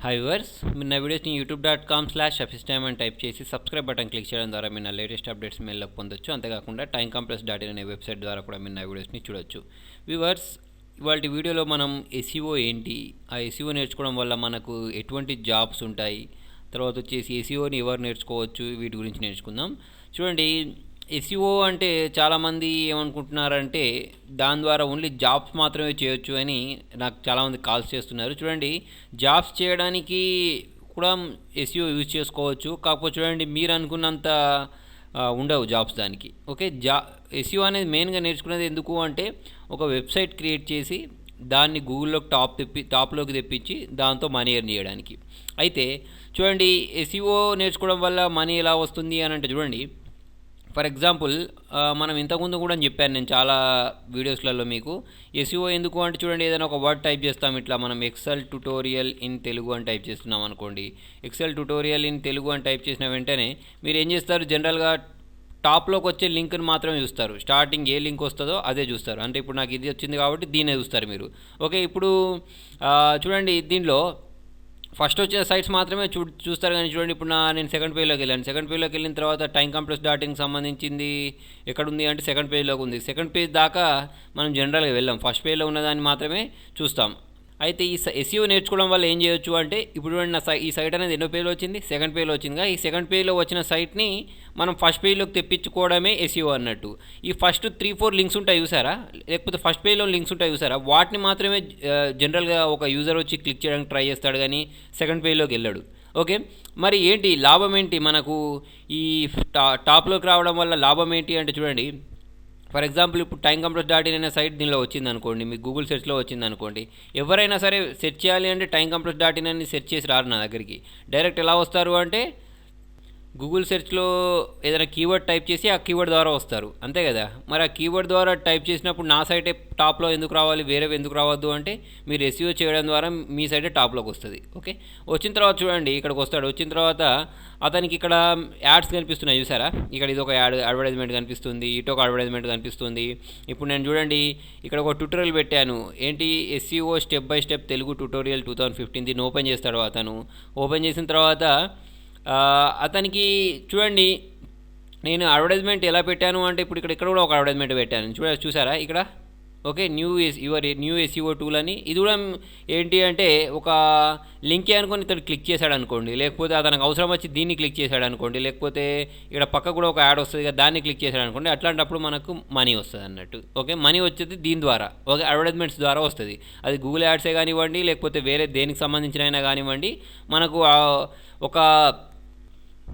Hi viewers, మీరు నా వీడియోస్ని youtube.com/officetime అని టైప్ చేసి సబ్స్క్రైబ్ బటన్ క్లిక్ చేయడం ద్వారా మీరు నా లేటెస్ట్ అప్డేట్స్ మెయిల్లో పొందొచ్చు. అంతేకాకుండా timecompress.in అనే వెబ్సైట్ ద్వారా కూడా మీరు నా వీడియోస్ని చూడొచ్చు. వ్యూవర్స్, ఇవాళ వీడియోలో మనం ఎస్ఈఓ ఏంటి, ఆ ఎస్ఈఓ నేర్చుకోవడం వల్ల మనకు ఎటువంటి జాబ్స్ ఉంటాయి, తర్వాత వచ్చేసి ఎస్ఈఓని ఎవరు నేర్చుకోవచ్చు, వీటి గురించి నేర్చుకుందాం. చూడండి, ఎస్ఈఓ అంటే చాలామంది ఏమనుకుంటున్నారంటే దాని ద్వారా ఓన్లీ జాబ్స్ మాత్రమే చేయొచ్చు అని నాకు చాలామంది కాల్స్ చేస్తున్నారు. చూడండి, జాబ్స్ చేయడానికి కూడా ఎస్ఈఓ యూజ్ చేసుకోవచ్చు. కాకపోతే చూడండి, మీరు అనుకున్నంత ఉండవు జాబ్స్ దానికి. ఓకే, ఎస్ఈఓ అనేది మెయిన్గా నేర్చుకునేది ఎందుకు అంటే ఒక వెబ్సైట్ క్రియేట్ చేసి దాన్ని గూగుల్లోకి టాప్లోకి తెప్పించి దాంతో మనీ ఎర్న్ చేయడానికి. అయితే చూడండి, ఎస్ఈఓ నేర్చుకోవడం వల్ల మనీ ఎలా వస్తుంది అని అంటే చూడండి, ఫర్ ఎగ్జాంపుల్ మనం ఇంతకుముందు కూడా చెప్పాను నేను చాలా వీడియోస్లలో మీకు. ఎస్ఈఓ ఎందుకు అంటే చూడండి, ఏదైనా ఒక వర్డ్ టైప్ చేస్తాం, ఇట్లా మనం ఎక్సెల్ ట్యుటోరియల్ ఇన్ తెలుగు అని టైప్ చేస్తున్నాం అనుకోండి. ఎక్సెల్ ట్యుటోరియల్ ఇన్ తెలుగు అని టైప్ చేసిన వెంటనే మీరు ఏం చేస్తారు, జనరల్గా టాప్లోకి వచ్చే లింక్ని మాత్రమే చూస్తారు. స్టార్టింగ్ ఏ లింక్ వస్తుందో అదే చూస్తారు. అంటే ఇప్పుడు నాకు ఇది వచ్చింది కాబట్టి దీన్నే చూస్తారు మీరు. ఓకే, ఇప్పుడు చూడండి, దీనిలో ఫస్ట్ వచ్చిన సైట్స్ మాత్రమే చూస్తారు. కానీ చూడండి, ఇప్పుడు నేను సెకండ్ పేజ్లోకి వెళ్ళాను. సెకండ్ పేజ్లోకి వెళ్ళిన తర్వాత timecompress.inకి సంబంధించింది ఎక్కడుంది అంటే సెకండ్ పేజ్లోకి ఉంది. సెకండ్ పేజ్ దాకా మనం జనరల్గా వెళ్ళాం, ఫస్ట్ పేజ్లో ఉన్నదాన్ని మాత్రమే చూస్తాం. అయితే ఈ ఎస్ఈఓ నేర్చుకోవడం వల్ల ఏం చేయొచ్చు అంటే, ఇప్పుడు నా ఈ సైట్ అనేది ఎన్నో పేజ్లో వచ్చింది, సెకండ్ పేజ్లో వచ్చిందిగా. ఈ సెకండ్ పేజ్లో వచ్చిన సైట్ని మనం ఫస్ట్ పేజ్లోకి తెప్పించుకోవడమే ఎస్ఈఓ అన్నట్టు. ఈ ఫస్ట్ 3-4 లింక్స్ ఉంటాయి చూసారా, లేకపోతే ఫస్ట్ పేజ్లో లింక్స్ ఉంటాయి చూసారా, వాటిని మాత్రమే జనరల్గా ఒక యూజర్ వచ్చి క్లిక్ చేయడానికి ట్రై చేస్తాడు, కానీ సెకండ్ పేజ్లోకి వెళ్ళాడు. ఓకే, మరి ఏంటి లాభం ఏంటి మనకు ఈ టాప్లోకి రావడం వల్ల లాభం ఏంటి అంటే చూడండి, ఫర్ ఎగ్జాంపుల్ ఇప్పుడు timecompress.in అనే సైట్ దీనిలో వచ్చింది అనుకోండి, మీకు గూగుల్ సెర్చ్లో వచ్చింది అనుకోండి. ఎవరైనా సరే సెర్చ్ చేయాలి అంటే timecompress.in అని సెర్చ్ చేసి రారు నా దగ్గరికి. డైరెక్ట్ ఎలా వస్తారు అంటే గూగుల్ సెర్చ్లో ఏదైనా కీవర్డ్ టైప్ చేసి ఆ కీవర్డ్ ద్వారా వస్తారు, అంతే కదా. మరి ఆ కీవర్డ్ ద్వారా టైప్ చేసినప్పుడు నా సైటే టాప్లో ఎందుకు రావాలి, వేరేవి ఎందుకు రావద్దు అంటే మీరు ఎస్ఈఓ చేయడం ద్వారా మీ సైటే టాప్లోకి వస్తుంది. ఓకే, వచ్చిన తర్వాత చూడండి, ఇక్కడికి వస్తాడు. వచ్చిన తర్వాత అతనికి ఇక్కడ యాడ్స్ కనిపిస్తున్నాయి చూసారా, ఇక్కడ ఇది ఒక అడ్వర్టైజ్మెంట్ కనిపిస్తుంది, ఇటు ఒక అడ్వర్టైజ్మెంట్ కనిపిస్తుంది. ఇప్పుడు నేను చూడండి, ఇక్కడ ఒక ట్యూటోరియల్ పెట్టాను, ఏంటి SEO step by step Telugu tutorial 2015. దీన్ని ఓపెన్ చేస్తాడు అతను. ఓపెన్ చేసిన తర్వాత అతనికి చూడండి, నేను అడ్వర్టైజ్మెంట్ ఎలా పెట్టాను అంటే ఇప్పుడు ఇక్కడ కూడా ఒక అడ్వర్టైజ్మెంట్ పెట్టాను చూసారా ఇక్కడ. ఓకే, న్యూ ఎస్ఈఓ టూల్ అని. ఇది కూడా ఏంటి అంటే ఒక లింకే అనుకొని ఇతను క్లిక్ చేశాడు అనుకోండి, లేకపోతే అతనికి అవసరం వచ్చి దీన్ని క్లిక్ చేశాడు అనుకోండి, లేకపోతే ఇక్కడ పక్క కూడా ఒక యాడ్ వస్తుంది కదా, దాన్ని క్లిక్ చేశాడు అనుకోండి. అట్లాంటప్పుడు మనకు మనీ వస్తుంది అన్నట్టు. ఓకే, మనీ వచ్చేది దీని ద్వారా, ఓకే, అడ్వర్టైజ్మెంట్స్ ద్వారా వస్తుంది. అది గూగుల్ యాడ్సే కానివ్వండి, లేకపోతే వేరే దేనికి సంబంధించిన అయినా కానివ్వండి, మనకు ఒక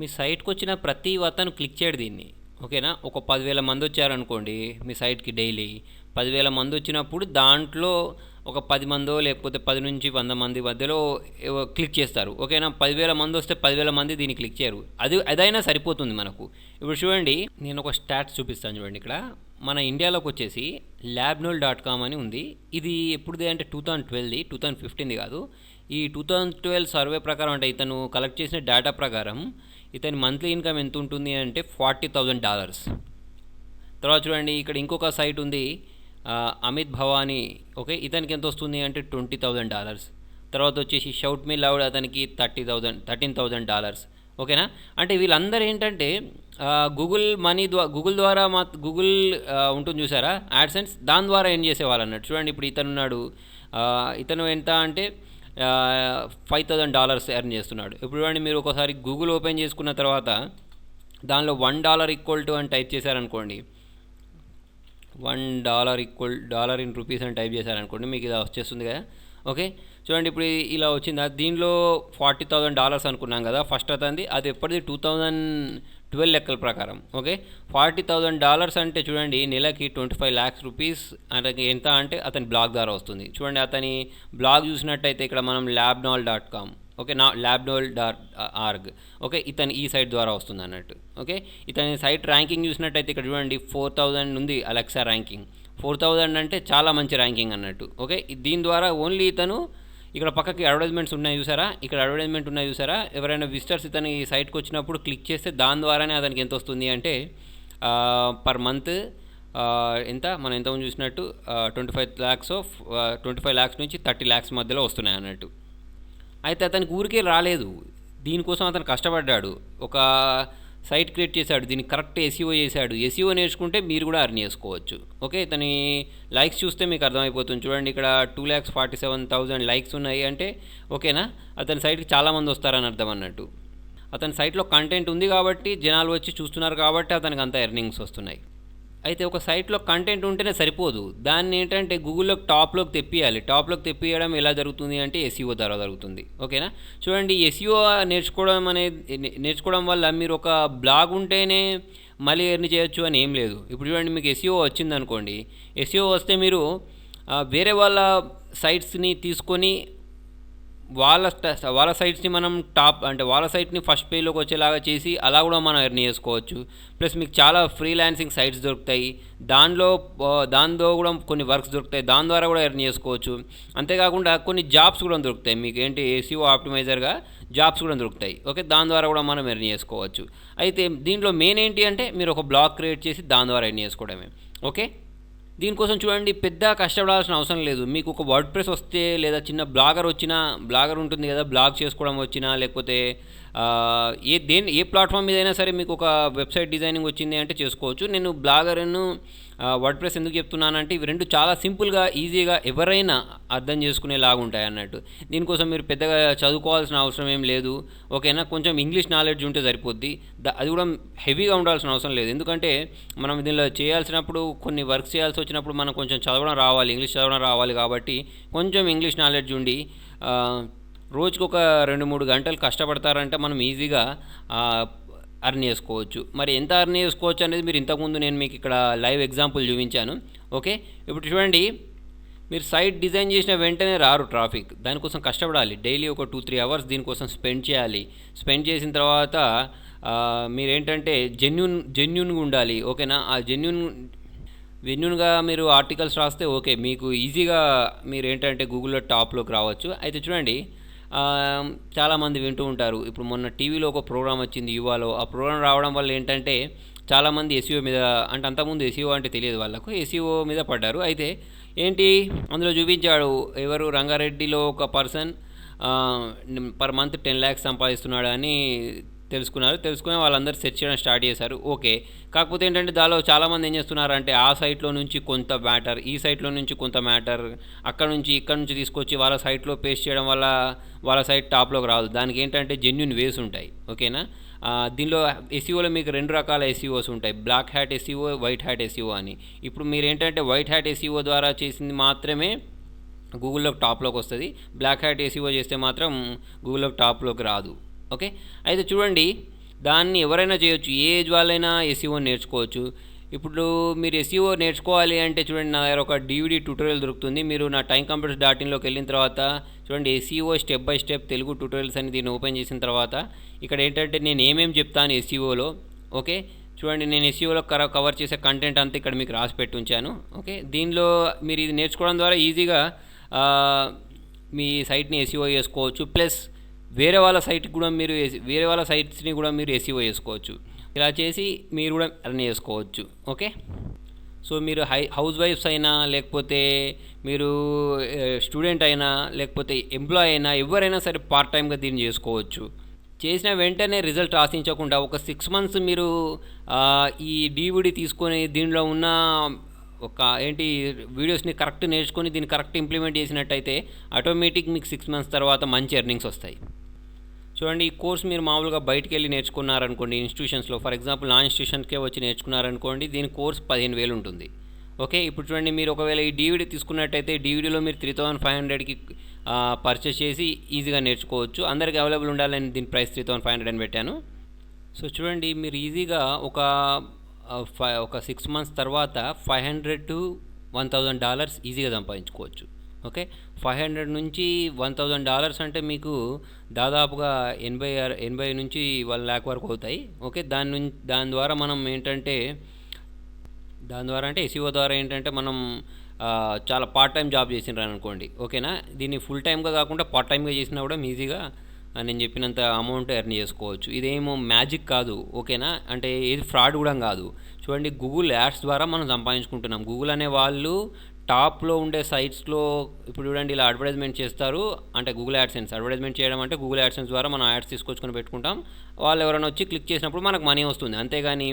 మీ సైట్కి వచ్చిన ప్రతి అతను క్లిక్ చేయడు దీన్ని. ఓకేనా, ఒక 10,000 మంది వచ్చారనుకోండి మీ సైట్కి, డైలీ 10,000 మంది వచ్చినప్పుడు దాంట్లో ఒక 10 మందో లేకపోతే 10 నుంచి 100 మంది మధ్యలో క్లిక్ చేస్తారు. ఓకేనా, 10,000 మంది వస్తే 10,000 మంది దీన్ని క్లిక్ చేయరు. అదైనా సరిపోతుంది మనకు. ఇప్పుడు చూడండి, నేను ఒక స్టాట్స్ చూపిస్తాను చూడండి. ఇక్కడ మన ఇండియాలోకి వచ్చేసి labnol.com అని ఉంది. ఇది ఎప్పుడుది అంటే 2012ది, 2015ది కాదు. ఈ 2012 సర్వే ప్రకారం, అంటే ఇతను కలెక్ట్ చేసిన డేటా ప్రకారం ఇతని మంత్లీ ఇన్కమ్ ఎంత ఉంటుంది అంటే $40,000. తర్వాత చూడండి, ఇక్కడ ఇంకొక సైట్ ఉంది, అమిత్ భవానీ. ఓకే, ఇతనికి ఎంత వస్తుంది అంటే $20,000. తర్వాత వచ్చేసి షౌట్ మీ లౌడ్, అతనికి $13,000. ఓకేనా, అంటే వీళ్ళందరూ ఏంటంటే గూగుల్ ద్వారా గూగుల్ ఉంటుంది చూసారా యాడ్సెన్స్, దాని ద్వారా ఏం చేసేవాళ్ళు అన్నట్టు. చూడండి, ఇప్పుడు ఇతను ఉన్నాడు, ఇతను ఎంత అంటే $5,000 ఎర్న్ చేస్తున్నాడు. ఇప్పుడు చూడండి, మీరు ఒకసారి గూగుల్ ఓపెన్ చేసుకున్న తర్వాత దానిలో $1 ఈక్వల్ టు అని టైప్ చేశారనుకోండి, $1 ఇన్ రూపీస్ అని టైప్ చేశారనుకోండి, మీకు ఇలా వచ్చేస్తుంది కదా. ఓకే, చూడండి, ఇప్పుడు ఇలా వచ్చింది. దీనిలో $40,000 అనుకున్నాం కదా ఫస్ట్ అతనిది, అది ఎప్పటిది 2012 లెక్కల ప్రకారం. ఓకే, $40,000 అంటే చూడండి, నెలకి 25 lakhs రూపీస్ అంటే ఎంత అంటే అతని బ్లాగ్ ద్వారా వస్తుంది. చూడండి, అతని బ్లాగ్ చూసినట్టయితే ఇక్కడ మనం labnol.com, ఓకే, labnol.org, ఓకే, ఇతని ఈ సైట్ ద్వారా వస్తుంది అన్నట్టు. ఓకే, ఇతని సైట్ ర్యాంకింగ్ చూసినట్టయితే ఇక్కడ చూడండి 4,000 ఉంది అలెక్సా ర్యాంకింగ్. 4,000 అంటే చాలా మంచి ర్యాంకింగ్ అన్నట్టు. ఓకే, దీని ద్వారా ఓన్లీ ఇతను ఇక్కడ పక్కకి అడ్వర్టైజ్మెంట్స్ ఉన్నాయి చూసారా, ఇక్కడ అడ్వర్టైజ్మెంట్ ఉన్నాయి చూసారా, ఎవరైనా విజిటర్స్ ఇతని సైట్కి వచ్చినప్పుడు క్లిక్ చేస్తే దాని ద్వారానే అతనికి ఎంత వస్తుంది అంటే పర్ మంత్ ఎంత మనం ఎంతమంది చూసినట్టు 25 lakhs నుంచి 30 lakhs మధ్యలో వస్తున్నాయి అన్నట్టు. అయితే అతనికి ఊరికే రాలేదు. దీనికోసం అతను కష్టపడ్డాడు. ఒక సైట్ క్రియేట్ చేశాడు. దీనికి కరెక్ట్ ఎస్ఈఓ చేశాడు. ఎస్ఈఓ నేర్చుకుంటే మీరు కూడా ఎర్న్ చేసుకోవచ్చు. ఓకే, ఇతని లైక్స్ చూస్తే మీకు అర్థమైపోతుంది. చూడండి, ఇక్కడ 2,47,000 లైక్స్ ఉన్నాయి అంటే ఓకేనా, అతని సైట్కి చాలామంది వస్తారని అర్థం అన్నట్టు. అతని సైట్లో కంటెంట్ ఉంది కాబట్టి జనాలు వచ్చి చూస్తున్నారు కాబట్టి అతనికి అంత ఎర్నింగ్స్ వస్తున్నాయి. అయితే ఒక సైట్లో కంటెంట్ ఉంటేనే సరిపోదు, దాన్ని ఏంటంటే గూగుల్లోకి టాప్లోకి తెప్పియాలి. టాప్లోకి తెప్పియడం ఎలా జరుగుతుంది అంటే ఎస్ఈఓ ద్వారా జరుగుతుంది. ఓకేనా, చూడండి, ఎస్ఈఓ నేర్చుకోవడం వల్ల మీరు ఒక బ్లాగ్ ఉంటేనే మళ్ళీ ఎర్న్ చేయొచ్చు అని ఏం లేదు. ఇప్పుడు చూడండి, మీకు ఎస్ఈఓ వచ్చిందనుకోండి, ఎస్ఈఓ వస్తే మీరు వేరే వాళ్ళ సైట్స్ని తీసుకొని వాళ్ళ సైట్స్ని మనం వాళ్ళ సైట్ని ఫస్ట్ పేజ్లోకి వచ్చేలాగా చేసి అలా కూడా మనం ఎర్న్ చేసుకోవచ్చు. ప్లస్ మీకు చాలా ఫ్రీలాన్సింగ్ సైట్స్ దొరుకుతాయి, దాంతో కూడా కొన్ని వర్క్స్ దొరుకుతాయి, దాని ద్వారా కూడా ఎర్న్ చేసుకోవచ్చు. అంతేకాకుండా కొన్ని జాబ్స్ కూడా దొరుకుతాయి మీకు, ఏంటి ఎస్ఈఓ ఆప్టిమైజర్గా జాబ్స్ కూడా దొరుకుతాయి. ఓకే, దాని ద్వారా కూడా మనం ఎర్న్ చేసుకోవచ్చు. అయితే దీంట్లో మెయిన్ ఏంటి అంటే మీరు ఒక బ్లాగ్ క్రియేట్ చేసి దాని ద్వారా ఎర్న్ చేసుకోవడమే. ఓకే, దీనికోసం చూడండి, పెద్ద కష్టపడాల్సిన అవసరం లేదు. మీకు ఒక వర్డ్ ప్రెస్ వస్తే లేదా చిన్న బ్లాగర్ ఉంటుంది కదా, బ్లాగ్ చేసుకోవడం వచ్చినా, లేకపోతే ఏ ప్లాట్ఫామ్ మీదైనా సరే మీకు ఒక వెబ్సైట్ డిజైనింగ్ వచ్చింది అంటే చేసుకోవచ్చు. నేను బ్లాగర్ను వర్డ్ ప్రెస్ ఎందుకు చెప్తున్నానంటే ఇవి రెండు చాలా సింపుల్గా, ఈజీగా ఎవరైనా అర్థం చేసుకునేలాగా ఉంటాయి అన్నట్టు. దీనికోసం మీరు పెద్దగా చదువుకోవాల్సిన అవసరం ఏం లేదు. ఓకేనా, కొంచెం ఇంగ్లీష్ నాలెడ్జ్ ఉంటే సరిపోద్ది. అది కూడా హెవీగా ఉండాల్సిన అవసరం లేదు. ఎందుకంటే మనం దీనిలో చేయాల్సినప్పుడు, కొన్ని వర్క్స్ చేయాల్సి వచ్చినప్పుడు మనం కొంచెం చదవడం రావాలి, ఇంగ్లీష్ చదవడం రావాలి. కాబట్టి కొంచెం ఇంగ్లీష్ నాలెడ్జ్ ఉండి రోజుకు ఒక 2-3 గంటలు కష్టపడతారంటే మనం ఈజీగా అర్న్ చేసుకోవచ్చు. మరి ఎంత అర్న్ చేసుకోవచ్చు అనేది మీరు ఇంతకుముందు నేను మీకు ఇక్కడ లైవ్ ఎగ్జాంపుల్ చూపించాను. ఓకే, ఇప్పుడు చూడండి, మీరు సైట్ డిజైన్ చేసిన వెంటనే రారు ట్రాఫిక్, దానికోసం కష్టపడాలి. డైలీ ఒక 2-3 అవర్స్ దీనికోసం స్పెండ్ చేయాలి. స్పెండ్ చేసిన తర్వాత మీరేంటంటే జెన్యూన్గా ఉండాలి. ఓకేనా, ఆ జెన్యూన్గా మీరు ఆర్టికల్స్ రాస్తే ఓకే, మీకు ఈజీగా మీరు ఏంటంటే గూగుల్లో టాప్లోకి రావచ్చు. అయితే చూడండి, చాలామంది వింటూ ఉంటారు. ఇప్పుడు మొన్న టీవీలో ఒక ప్రోగ్రామ్ వచ్చింది యువాలో. ఆ ప్రోగ్రామ్ రావడం వల్ల ఏంటంటే చాలామంది ఎస్ఈఓ మీద, అంటే అంతకుముందు ఎస్ఈఓ అంటే తెలియదు వాళ్ళకు, ఎస్ఈఓ మీద పడ్డారు. అయితే ఏంటి అందులో చూపించాడు, ఎవరు రంగారెడ్డిలో ఒక పర్సన్ పర్ మంత్ 10 lakhs సంపాదిస్తున్నాడు అని తెలుసుకుని వాళ్ళందరూ సెర్చ్ చేయడం స్టార్ట్ చేశారు. ఓకే, కాకపోతే ఏంటంటే దానిలో చాలామంది ఏం చేస్తున్నారంటే ఆ సైట్లో నుంచి కొంత మ్యాటర్, ఈ సైట్లో నుంచి కొంత మ్యాటర్, ఇక్కడ నుంచి తీసుకొచ్చి వాళ్ళ సైట్లో పేస్ట్ చేయడం వల్ల వాళ్ళ సైట్ టాప్లోకి రాదు. దానికి ఏంటంటే జెన్యూన్ వేస్ ఉంటాయి. ఓకేనా, దీనిలో ఎస్ఈఓలో మీకు 2 రకాల ఎస్ఈఓస్ ఉంటాయి, black hat SEO, white hat SEO అని. ఇప్పుడు మీరు ఏంటంటే వైట్ హ్యాట్ ఎస్ఈఓ ద్వారా చేసింది మాత్రమే గూగుల్లోకి టాప్లోకి వస్తుంది. బ్లాక్ హ్యాట్ ఎస్ఈఓ చేస్తే మాత్రం గూగుల్లోకి టాప్లోకి రాదు. ఓకే, అయితే చూడండి, దాన్ని ఎవరైనా చేయొచ్చు, ఏ ఏజ్ వాళ్ళైనా ఎస్ఈఓ నేర్చుకోవచ్చు. ఇప్పుడు మీరు ఎస్ఈఓ నేర్చుకోవాలి అంటే చూడండి, నా దగ్గర ఒక డివిడి ట్యూటోరియల్ దొరుకుతుంది. మీరు నా timecomputers.inలోకి వెళ్ళిన తర్వాత చూడండి, SEO step by step Telugu tutorials అని దీన్ని ఓపెన్ చేసిన తర్వాత ఇక్కడ ఏంటంటే నేను ఏమేమి చెప్తాను ఎస్ఈఓలో. ఓకే, చూడండి, నేను ఎస్ఈఓలో కవర్ చేసే కంటెంట్ అంతా ఇక్కడ మీకు రాసి పెట్టి ఉంచాను. ఓకే, దీనిలో మీరు ఇది నేర్చుకోవడం ద్వారా ఈజీగా మీ సైట్ని ఎస్ఈఓ చేసుకోవచ్చు. ప్లస్ వేరే వాళ్ళ సైట్స్ని కూడా మీరు ఎస్ఈఓ చేసుకోవచ్చు. ఇలా చేసి మీరు కూడా రన్ చేసుకోవచ్చు. ఓకే, సో మీరు హౌస్ వైఫ్స్ అయినా, లేకపోతే మీరు స్టూడెంట్ అయినా, లేకపోతే ఎంప్లాయ్ అయినా, ఎవరైనా సరే పార్ట్ టైమ్గా దీన్ని చేసుకోవచ్చు. చేసిన వెంటనే రిజల్ట్ ఆశించకుండా ఒక 6 months మీరు ఈ డివిడి తీసుకొని దీనిలో ఉన్న వీడియోస్ని కరెక్ట్ నేర్చుకొని దీన్ని కరెక్ట్ ఇంప్లిమెంట్ చేసినట్టయితే ఆటోమేటిక్ మీకు 6 months తర్వాత మంచి ఎర్నింగ్స్ వస్తాయి. చూడండి, ఈ కోర్స్ మీరు మామూలుగా బయటికి వెళ్ళి నేర్చుకున్నారనుకోండి, ఇన్స్టిట్యూషన్స్లో, ఫర్ ఎగ్జాంపుల్ నా ఇన్స్టిట్యూషన్కే వచ్చి నేర్చుకున్నారనుకోండి, దీని కోర్స్ 15,000 ఉంటుంది. ఓకే, ఇప్పుడు చూడండి, మీరు ఒకవేళ ఈ డివిడి తీసుకున్నట్టయితే డివిడీలో మీరు 3,500కి పర్చేస్ చేసి ఈజీగా నేర్చుకోవచ్చు. అందరికీ అవైలబుల్ ఉండాలని దీని ప్రైస్ 3,500 అని పెట్టాను. సో చూడండి, మీరు ఈజీగా ఒక 6 months తర్వాత $500 to $1,000 ఈజీగా సంపాదించుకోవచ్చు. ఓకే, 500 నుంచి $1,000 అంటే మీకు దాదాపుగా 80 నుంచి 1 lakh వరకు అవుతాయి. ఓకే, దాని ద్వారా మనం ఏంటంటే ఎస్ఈఓ ద్వారా ఏంటంటే మనం చాలా పార్ట్ టైం జాబ్ చేసినారు అనుకోండి. ఓకేనా, దీన్ని ఫుల్ టైమ్గా కాకుండా పార్ట్ టైమ్గా చేసినా కూడా ఈజీగా నేను చెప్పినంత అమౌంట్ ఎర్న్ చేసుకోవచ్చు. ఇదేమో మ్యాజిక్ కాదు. ఓకేనా, అంటే ఏది ఫ్రాడ్ కూడా కాదు. చూడండి, గూగుల్ యాడ్స్ ద్వారా మనం సంపాదించుకుంటున్నాం. గూగుల్ అనే వాళ్ళు టాప్లో ఉండే సైట్స్లో ఇప్పుడు చూడండి ఇలా అడ్వర్టైజ్మెంట్ చేస్తారు. అంటే గూగుల్ యాడ్సెన్స్ అడ్వర్టైజ్మెంట్ చేయడం అంటే గూగుల్ యాడ్సెన్స్ ద్వారా మనం యాడ్స్ తీసుకొచ్చుకొని పెట్టుకుంటాం. వాళ్ళు ఎవరైనా వచ్చి క్లిక్ చేసినప్పుడు మనకు మనీ వస్తుంది. అంతేగాని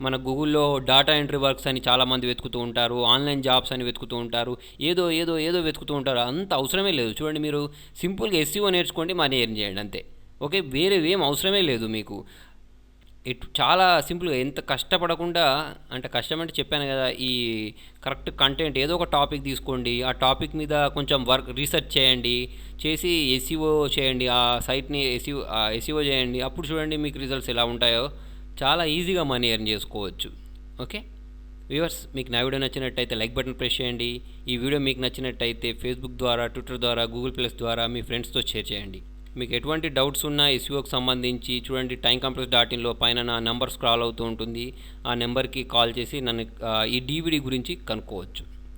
మన గూగుల్లో డాటా ఎంట్రీ వర్క్స్ అని చాలామంది వెతుకుతూ ఉంటారు, ఆన్లైన్ జాబ్స్ అని వెతుకుతూ ఉంటారు, ఏదో ఏదో ఏదో వెతుకుతూ ఉంటారు. అంత అవసరమే లేదు. చూడండి, మీరు సింపుల్గా ఎస్ఈఓ నేర్చుకోండి, మనీ ఎర్న్ చేయండి అంతే. ఓకే, వేరే ఏం అవసరమే లేదు మీకు. చాలా సింపుల్గా, ఎంత కష్టపడకుండా, అంటే కష్టం అంటే చెప్పాను కదా, ఈ కరెక్ట్ కంటెంట్ ఏదో ఒక టాపిక్ తీసుకోండి, ఆ టాపిక్ మీద కొంచెం రీసెర్చ్ చేయండి, చేసి ఎస్ఈఓ చేయండి, ఆ సైట్ని ఎస్ఈఓ చేయండి. అప్పుడు చూడండి మీకు రిజల్ట్స్ ఎలా ఉంటాయో. చాలా ఈజీగా మనీ ఎర్న్ చేసుకోవచ్చు. ఓకే వ్యూవర్స్, మీకు నా వీడియో నచ్చినట్టయితే లైక్ బటన్ ప్రెస్ చేయండి. ఈ వీడియో మీకు నచ్చినట్టయితే ఫేస్బుక్ ద్వారా, ట్విట్టర్ ద్వారా, గూగుల్ ప్లస్ ద్వారా మీ ఫ్రెండ్స్తో షేర్ చేయండి. మీకు ఎటువంటి డౌట్స్ ఉన్నా ఎస్ఈఓకి సంబంధించి చూడండి, టైంకంప్లెక్స్.inలో పైన నా నెంబర్ స్క్రాల్ అవుతూ ఉంటుంది. ఆ నెంబర్కి కాల్ చేసి నన్ను ఈ డీవీడీ గురించి కనుక్కోవచ్చు.